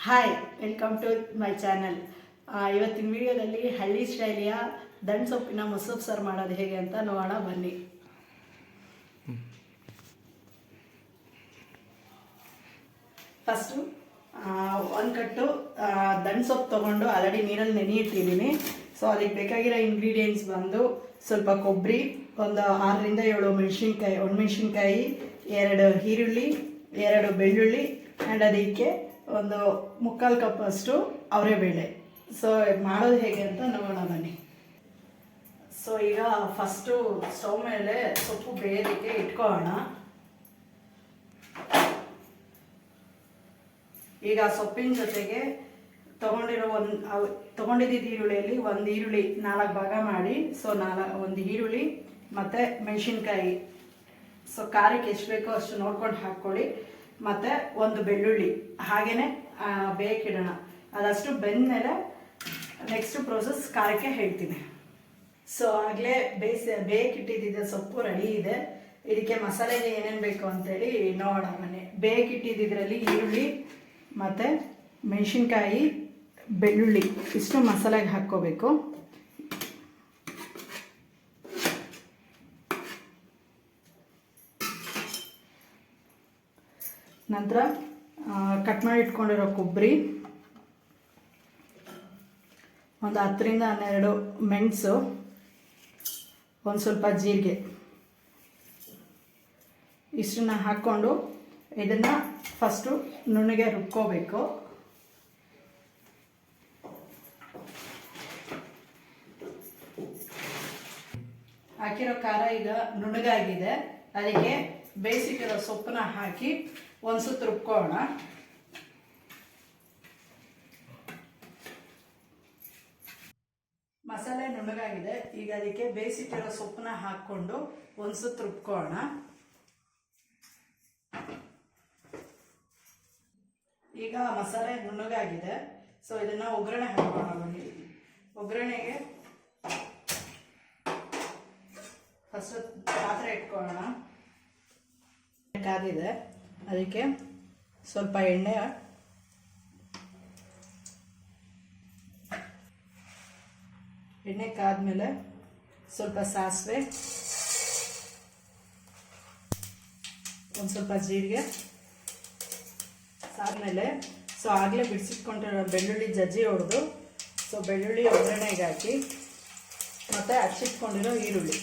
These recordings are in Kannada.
Hi, welcome to my channel. ಇವತ್ತಿನ ವಿಡಿಯೋದಲ್ಲಿ ಹಳ್ಳಿ ಸ್ಟೈಲಿಯ ದಂಟು ಸೊಪ್ಪಿನ ಮೊಸರು ಸಾರು ಮಾಡೋದು ಹೇಗೆ ಅಂತ ನೋಡೋಣ ಬನ್ನಿ. ಫಸ್ಟು ಒಂದು ಕಟ್ಟು ದಂಟು ಸೊಪ್ಪು ತೊಗೊಂಡು ಆಲ್ರೆಡಿ ನೀರಲ್ಲಿ ನೆನೆ ಇಟ್ಟಿದ್ದೀನಿ. ಸೊ ಅದಕ್ಕೆ ಬೇಕಾಗಿರೋ ಇಂಗ್ರೀಡಿಯೆಂಟ್ಸ್ ಬಂದು ಸ್ವಲ್ಪ ಕೊಬ್ಬರಿ, ಒಂದು 6ರಿಂದ 7 ಮೆಣಸಿನ್ಕಾಯಿ, ಒಣಮೆಣಸಿನ್ಕಾಯಿ, 2 ಈರುಳ್ಳಿ, 2 ಬೆಳ್ಳುಳ್ಳಿ ಆ್ಯಂಡ್ ಅದಕ್ಕೆ ಒಂದು 3/4 ಕಪ್ ಅಷ್ಟು ಅವರೆಬೇಳೆ. ಸೊ ಮಾಡೋದು ಹೇಗೆ ಅಂತ ನೋಡೋಣ ಬನ್ನಿ. ಸೊ ಈಗ ಫಸ್ಟು ಸ್ಟವ್ ಮೇಲೆ ಸೊಪ್ಪು ಬೇಯೋದಕ್ಕೆ ಇಟ್ಕೊಳ್ಳೋಣ. ಈಗ ಸೊಪ್ಪಿನ ಜೊತೆಗೆ ತೊಗೊಂಡಿದ್ದ ಈರುಳ್ಳಿಯಲ್ಲಿ ಒಂದು ಈರುಳ್ಳಿ 4 ಭಾಗ ಮಾಡಿ, ಸೊ ಒಂದು ಈರುಳ್ಳಿ ಮತ್ತು ಮೆಣಸಿನ್ಕಾಯಿ, ಸೊ ಖಾರಕ್ಕೆ ಎಷ್ಟು ಬೇಕೋ ಅಷ್ಟು ನೋಡ್ಕೊಂಡು ಹಾಕ್ಕೊಳ್ಳಿ, ಮತ್ತು ಒಂದು ಬೆಳ್ಳುಳ್ಳಿ ಹಾಗೆಯೇ ಬೇಕಿಡೋಣ. ಅದಷ್ಟು ಬೆಂದಮೇಲೆ ನೆಕ್ಸ್ಟ್ ಪ್ರೋಸೆಸ್ ಖಾರಕ್ಕೆ ಹೇಳ್ತೀನಿ. ಸೊ ಆಗಲೇ ಬೇಕಿಟ್ಟಿದ್ದ ಸೊಪ್ಪು ರೆಡಿ ಇದೆ. ಇದಕ್ಕೆ ಮಸಾಲೆಗೆ ಏನೇನು ಬೇಕು ಅಂತೇಳಿ ನೋಡೋಣ ಬನ್ನಿ. ಬೇಕಿಟ್ಟಿದ್ರಲ್ಲಿ ಈರುಳ್ಳಿ ಮತ್ತು ಮೆಣಸಿನ್ಕಾಯಿ, ಬೆಳ್ಳುಳ್ಳಿ ಇಷ್ಟು ಮಸಾಲೆಗೆ ಹಾಕ್ಕೋಬೇಕು. ನಂತರ ಕಟ್ ಮಾಡಿ ಇಟ್ಕೊಂಡಿರೋ ಕೊಬ್ಬರಿ, ಒಂದು 10ರಿಂದ 12 ಮೆಣಸು, ಒಂದು ಸ್ವಲ್ಪ ಜೀರಿಗೆ, ಇಷ್ಟನ್ನ ಹಾಕ್ಕೊಂಡು ಇದನ್ನು ಫಸ್ಟು ನುಣ್ಣಗೆ ರುಬ್ಕೋಬೇಕು. ಹಾಕಿರೋ ಖಾರ ಈಗ ನುಣ್ಣಗಾಗಿದೆ. ಅದಕ್ಕೆ ಬೇಯಿಸಿಟ್ಟಿರೋ ಸೊಪ್ಪನ್ನ ಹಾಕಿ ಒಂದು ಸುತ್ತು ರುಬ್ಕೊಳ್ಳೋಣ. ಮಸಾಲೆ ನುಣ್ಣಗಾಗಿದೆ. ಈಗ ಅದಕ್ಕೆ ಬೇಯಿಸಿಟ್ಟಿರೋ ಸೊಪ್ಪನ್ನ ಹಾಕ್ಕೊಂಡು ಒಂದು ಸುತ್ತು ರುಬ್ಕೊಳ್ಳೋಣ. ಈಗ ಮಸಾಲೆ ನುಣ್ಣಗಾಗಿದೆ. ಸೊ ಇದನ್ನ ಒಗ್ಗರಣೆ ಹಾಕೋಣ ಬನ್ನಿ. ಒಗ್ಗರಣೆಗೆ ಫಸ್ಟ್ ಪಾತ್ರೆ ಇಟ್ಕೊಳ್ಳೋಣ. ಕಾದಿದೆ, ಅದಕ್ಕೆ ಸ್ವಲ್ಪ ಎಣ್ಣೆ ಕಾದ್ಮೇಲೆ ಸ್ವಲ್ಪ ಸಾಸಿವೆ, ಒಂದು ಸ್ವಲ್ಪ ಜೀರಿಗೆ ಸಾದ್ಮೇಲೆ ಸೊ ಆಗಲೇ ಬಿಡಿಸಿಟ್ಕೊಂಡಿರೋ ಬೆಳ್ಳುಳ್ಳಿ ಜಜ್ಜಿ ಹೊಡೆದು ಸೊ ಬೆಳ್ಳುಳ್ಳಿ ಒಗ್ಗರಣೆಗೆ ಹಾಕಿ, ಮತ್ತು ಹಚ್ಚಿಟ್ಕೊಂಡಿರೋ ಈರುಳ್ಳಿ,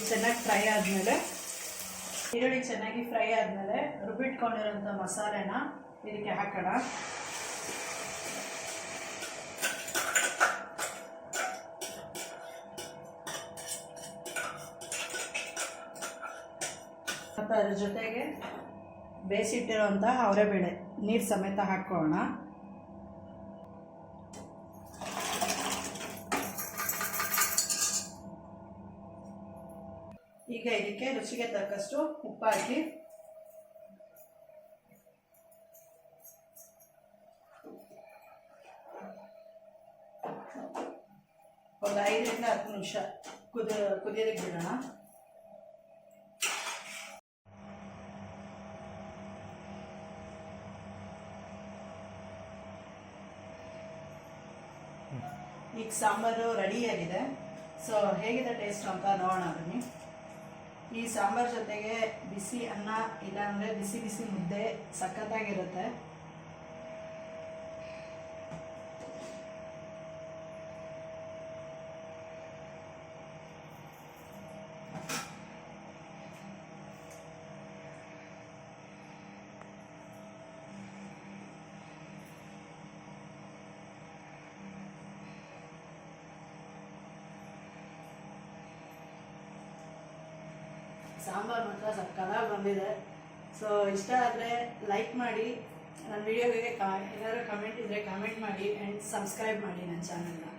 ಚೆನ್ನಾಗಿ ಫ್ರೈ ಆದಮೇಲೆ ಈರುಳ್ಳಿ ಚೆನ್ನಾಗಿ ಫ್ರೈ ಆದಮೇಲೆ ರುಬ್ಬಿಟ್ಕೊಂಡಿರೋಂಥ ಮಸಾಲೆನ ಇದಕ್ಕೆ ಹಾಕೋಣ. ಮತ್ತು ಅದ್ರ ಜೊತೆಗೆ ಬೇಯಿಸಿಟ್ಟಿರೋಂಥ ಅವರೆಬೇಳೆ ನೀರು ಸಮೇತ ಹಾಕೋಣ. ಈಗ ಇದಕ್ಕೆ ರುಚಿಗೆ ತಕ್ಕಷ್ಟು ಉಪ್ಪು ಹಾಕಿ, ಒಂದು 5ರಿಂದ 10 ನಿಮಿಷ ಕುದಿಯೋದಕ್ಕೆ ಬಿಡೋಣ. ಈಗ ಸಾಂಬಾರು ರೆಡಿಯಾಗಿದೆ. ಸೊ ಹೇಗಿದೆ ಟೇಸ್ಟ್ ಅಂತ ನೋಡೋಣ ಬನ್ನಿ. ಈ ಸಾಂಬಾರು ಜೊತೆಗೆ ಬಿಸಿ ಅನ್ನ ಇಲ್ಲಾಂದರೆ ಬಿಸಿ ಬಿಸಿ ಮುದ್ದೆ ಸಖತ್ತಾಗಿರುತ್ತೆ. ಸಾಂಬಾರು ಮಾತ್ರ ಸಕ್ಕತ್ತಾಗಿ ಬಂದಿದೆ. ಸೊ ಇಷ್ಟ ಆದರೆ ಲೈಕ್ ಮಾಡಿ, ನನ್ನ ವಿಡಿಯೋಗೆ ಏನಾದರೂ ಕಮೆಂಟ್ ಇದ್ದರೆ ಕಮೆಂಟ್ ಮಾಡಿ ಆ್ಯಂಡ್ ಸಬ್ಸ್ಕ್ರೈಬ್ ಮಾಡಿ ನನ್ನ ಚಾನಲ್ನ.